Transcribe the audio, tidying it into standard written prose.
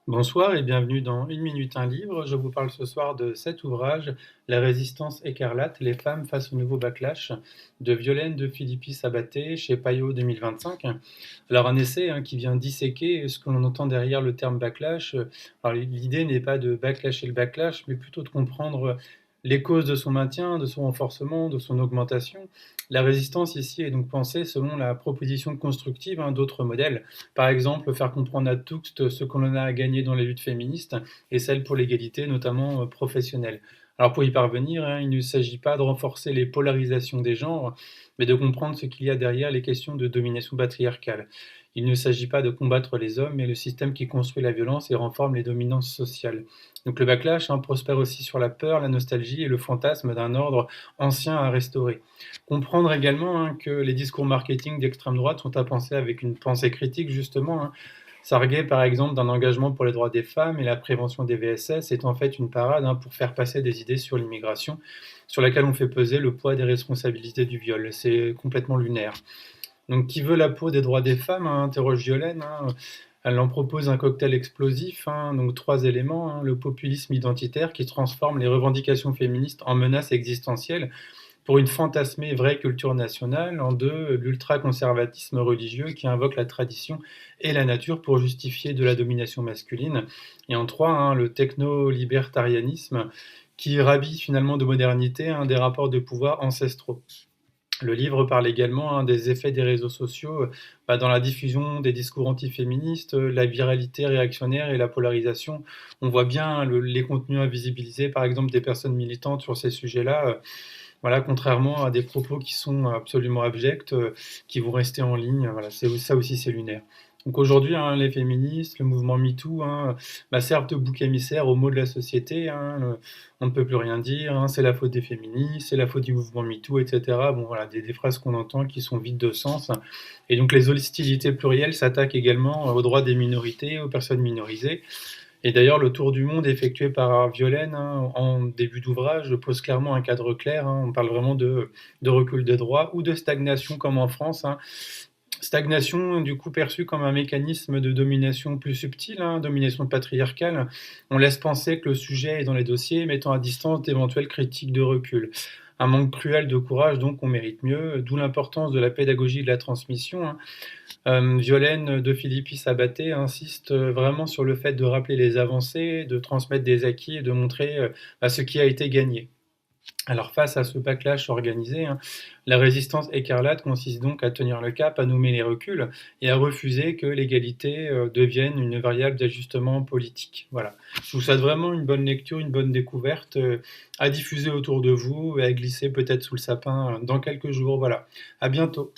Bonsoir et bienvenue dans Une minute un livre. Je vous parle ce soir de cet ouvrage, La résistance écarlate, les femmes face au nouveau backlash, de Violaine de Philippi Sabaté chez Payot 2025. Alors un essai qui vient disséquer ce que l'on entend derrière le terme backlash. Alors l'idée n'est pas de backlasher le backlash, mais plutôt de comprendre les causes de son maintien, de son renforcement, de son augmentation. La résistance ici est donc pensée selon la proposition constructive d'autres modèles. Par exemple, faire comprendre à tous ce que l'on a à gagner dans les luttes féministes et celles pour l'égalité, notamment professionnelle. Alors pour y parvenir, il ne s'agit pas de renforcer les polarisations des genres, mais de comprendre ce qu'il y a derrière les questions de domination patriarcale. Il ne s'agit pas de combattre les hommes, mais le système qui construit la violence et renforce les dominances sociales. Donc le backlash prospère aussi sur la peur, la nostalgie et le fantasme d'un ordre ancien à restaurer. Comprendre également que les discours marketing d'extrême droite sont à penser avec une pensée critique justement. S'arguer par exemple d'un engagement pour les droits des femmes et la prévention des VSS est en fait une parade pour faire passer des idées sur l'immigration, sur laquelle on fait peser le poids des responsabilités du viol. C'est complètement lunaire. Donc qui veut la peau des droits des femmes interroge Violaine. Elle en propose un cocktail explosif, donc trois éléments. Le populisme identitaire qui transforme les revendications féministes en menaces existentielles pour une fantasmée vraie culture nationale. En deux, l'ultra-conservatisme religieux qui invoque la tradition et la nature pour justifier de la domination masculine. Et en trois, le techno-libertarianisme qui rhabille finalement de modernité des rapports de pouvoir ancestraux. Le livre parle également des effets des réseaux sociaux dans la diffusion des discours antiféministes, la viralité réactionnaire et la polarisation. On voit bien les contenus invisibilisés, par exemple, des personnes militantes sur ces sujets-là. Voilà, contrairement à des propos qui sont absolument abjects, qui vont rester en ligne. Voilà, ça aussi, c'est lunaire. Donc aujourd'hui, les féministes, le mouvement MeToo, servent de bouc émissaire aux maux de la société. On ne peut plus rien dire. C'est la faute des féministes, c'est la faute du mouvement MeToo, etc. Bon, voilà, des phrases qu'on entend qui sont vides de sens. Et donc les hostilités plurielles s'attaquent également aux droits des minorités, aux personnes minorisées. Et d'ailleurs, le tour du monde effectué par Violaine en début d'ouvrage pose clairement un cadre clair. On parle vraiment de recul des droits ou de stagnation comme en France. Stagnation, du coup, perçue comme un mécanisme de domination plus subtil, domination patriarcale. On laisse penser que le sujet est dans les dossiers, mettant à distance d'éventuelles critiques de recul. Un manque cruel de courage, donc on mérite mieux, d'où l'importance de la pédagogie de la transmission. Violaine de Philippi Sabaté insiste vraiment sur le fait de rappeler les avancées, de transmettre des acquis et de montrer ce qui a été gagné. Alors face à ce backlash organisé, la résistance écarlate consiste donc à tenir le cap, à nommer les reculs et à refuser que l'égalité devienne une variable d'ajustement politique. Voilà. Je vous souhaite vraiment une bonne lecture, une bonne découverte à diffuser autour de vous et à glisser peut-être sous le sapin dans quelques jours. Voilà. À bientôt.